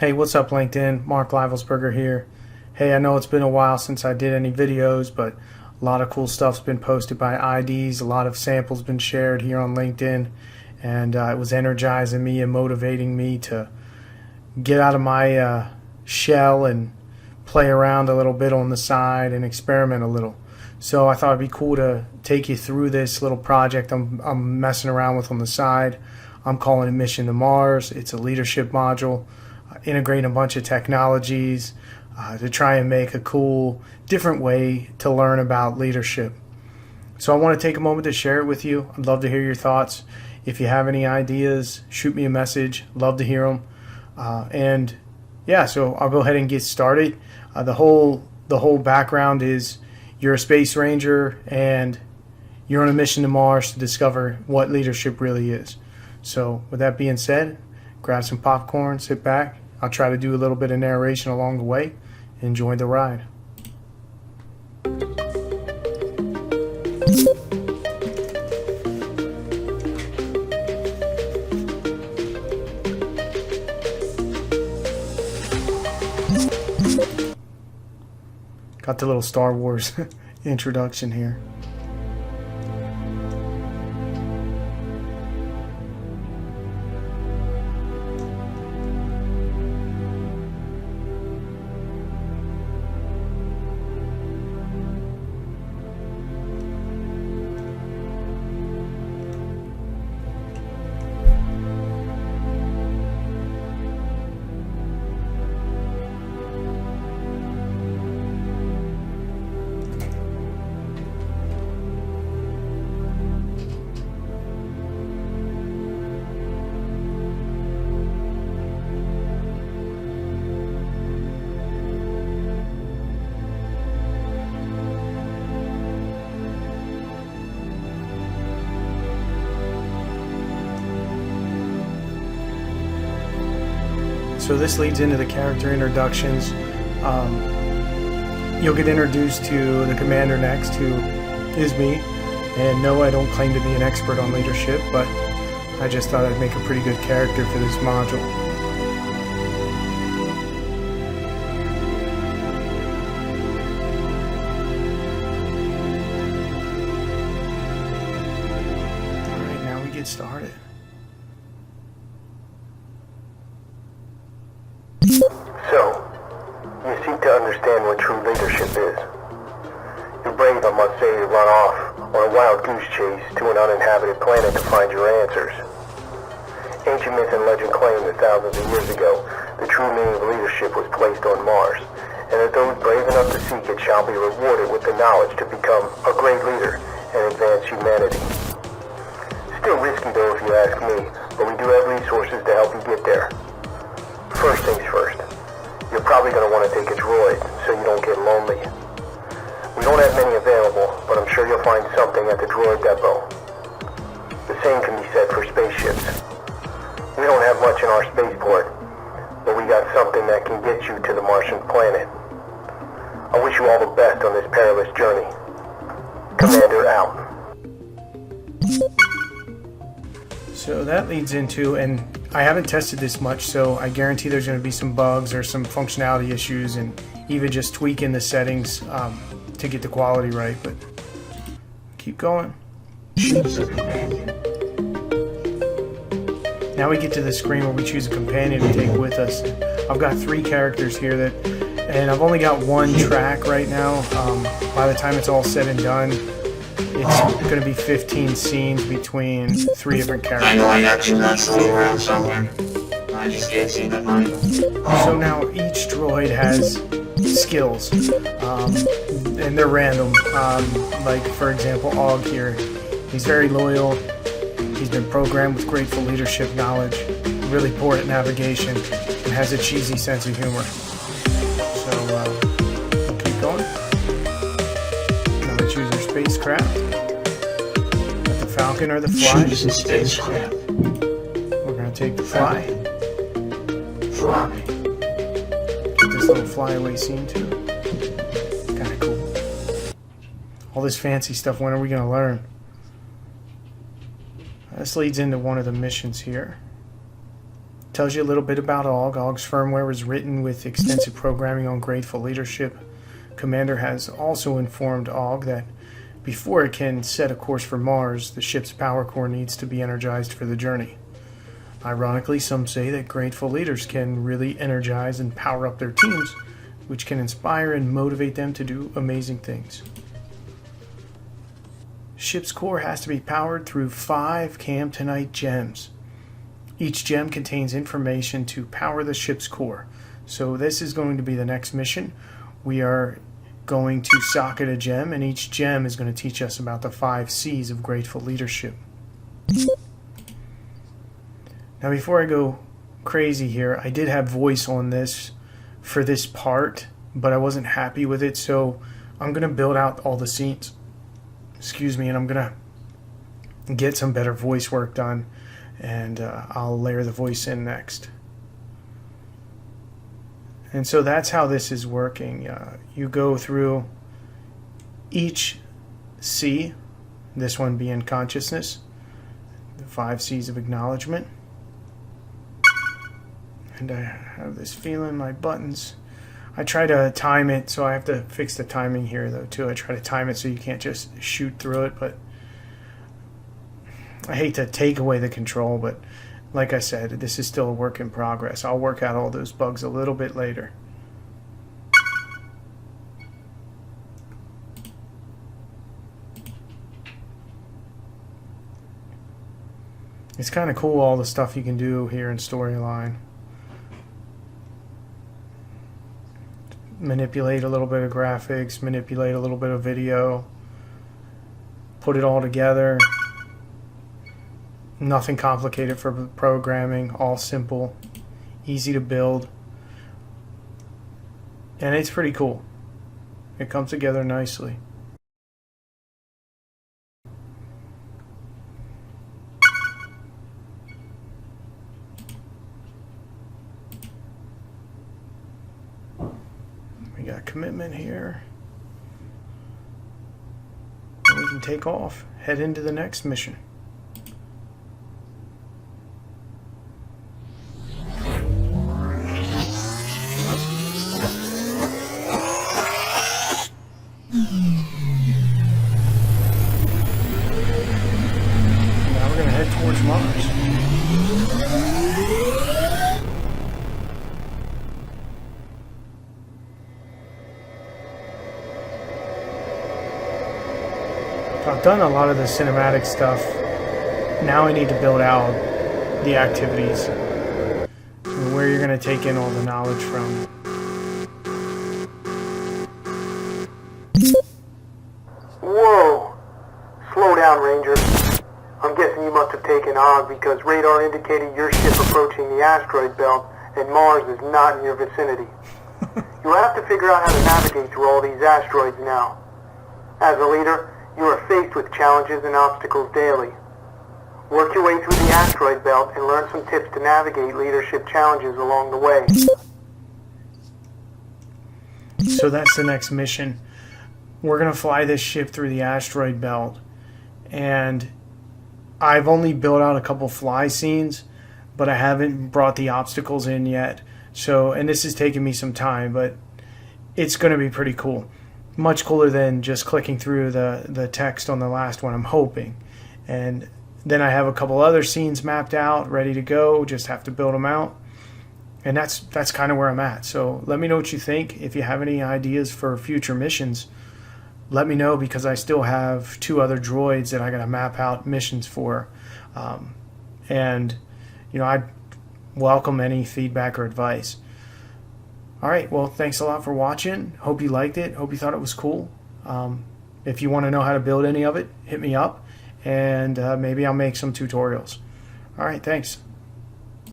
Hey, what's up LinkedIn? Mark Livelsberger here. Hey, I know it's been a while since I did any videos, but a lot of cool stuff's been posted by IDs, a lot of samples been shared here on LinkedIn, and it was energizing me and motivating me to get out of my shell and play around a little bit on the side and experiment a little. So I thought it'd be cool to take you through this little project I'm messing around with on the side. I'm calling it Mission to Mars. It's a leadership module, integrating a bunch of technologies to try and make a cool, different way to learn about leadership. So I want to take a moment to share it with you. I'd love to hear your thoughts. If you have any ideas, shoot me a message. Love to hear them. And yeah, so I'll go ahead and get started. The whole background is you're a space ranger and you're on a mission to Mars to discover what leadership really is. So with that being said, grab some popcorn, sit back. I'll try to do a little bit of narration along the way. Enjoy the ride. Got the little Star Wars introduction here. So this leads into the character introductions. You'll get introduced to the commander next, who is me. And no, I don't claim to be an expert on leadership, but I just thought I'd make a pretty good character for this module. Alright, now we get started. So, you seek to understand what true leadership is. You're brave, I must say, to run off on a wild goose chase to an uninhabited planet to find your answers. Ancient myth and legend claim that thousands of years ago, the true meaning of leadership was placed on Mars, and that those brave enough to seek it shall be rewarded with the knowledge to become a great leader and advance humanity. Still risky though, if you ask me, but we do have resources to help you get there. First things first, you're probably going to want to take a droid so you don't get lonely. We don't have many available, but I'm sure you'll find something at the droid depot. The same can be said for spaceships. We don't have much in our spaceport, but we got something that can get you to the Martian planet. I wish you all the best on this perilous journey. Commander out. So that leads into, and I haven't tested this much, so I guarantee there's going to be some bugs or some functionality issues, and even just tweaking the settings to get the quality right, but keep going. Now we get to the screen where we choose a companion to take with us. I've got 3 characters here and I've only got 1 track right now. By the time it's all said and done, it's going to be 15 scenes between 3 different characters. I know I actually got slow around somewhere. I just can't see that money. So now each droid has skills, and they're random. Like for example, Og here, he's very loyal. He's been programmed with grateful leadership knowledge, really poor at navigation, and has a cheesy sense of humor. So keep going. Now we choose your spacecraft. Got the Falcon or the Fly. Choose a spacecraft. We're gonna take the Fly. Fly. Get this little flyaway scene too. Kinda cool. All this fancy stuff, when are we gonna learn? This leads into one of the missions here. Tells you a little bit about OGG. OGG's firmware was written with extensive programming on Grateful leadership. Commander has also informed OGG that before it can set a course for Mars, the ship's power core needs to be energized for the journey. Ironically, some say that Grateful leaders can really energize and power up their teams, which can inspire and motivate them to do amazing things. Ship's core has to be powered through 5 Camtonite gems. Each gem contains information to power the ship's core. So this is going to be the next mission. We are going to socket a gem, and each gem is going to teach us about the 5 C's of Grateful leadership. Now before I go crazy here, I did have voice on this for this part, but I wasn't happy with it, so I'm going to build out all the scenes. Excuse me, and I'm going to get some better voice work done, and I'll layer the voice in next. And so that's how this is working. You go through each C, this one being consciousness, the 5 C's of acknowledgement. And I have this feeling my buttons. I try to time it, so I have to fix the timing here though too. I try to time it so you can't just shoot through it, but I hate to take away the control, but like I said, this is still a work in progress. I'll work out all those bugs a little bit later. It's kind of cool, all the stuff you can do here in Storyline. Manipulate a little bit of graphics, manipulate a little bit of video, put it all together. Nothing complicated for programming, all simple, easy to build, and it's pretty cool. It comes together nicely. We got commitment here. And we can take off, head into the next mission. Now we're going to head towards Mars. I've done a lot of the cinematic stuff. Now I need to build out the activities and where you're going to take in all the knowledge from. Whoa! Slow down, Ranger. I'm guessing you must have taken OGG because radar indicated your ship approaching the asteroid belt and Mars is not in your vicinity. You'll have to figure out how to navigate through all these asteroids now. As a leader, you are faced with challenges and obstacles daily. Work your way through the asteroid belt and learn some tips to navigate leadership challenges along the way. So that's the next mission. We're going to fly this ship through the asteroid belt, and I've only built out a couple fly scenes, but I haven't brought the obstacles in yet. So, and this is taking me some time, but it's going to be pretty cool. Much cooler than just clicking through the text on the last one, I'm hoping. And then I have a couple other scenes mapped out, ready to go, just have to build them out. And that's kind of where I'm at. So let me know what you think. If you have any ideas for future missions, let me know, because I still have 2 other droids that I got to map out missions for. And, you know, I'd welcome any feedback or advice. All right, well, thanks a lot for watching. Hope you liked it. Hope you thought it was cool. If you want to know how to build any of it, hit me up, and maybe I'll make some tutorials. All right, thanks.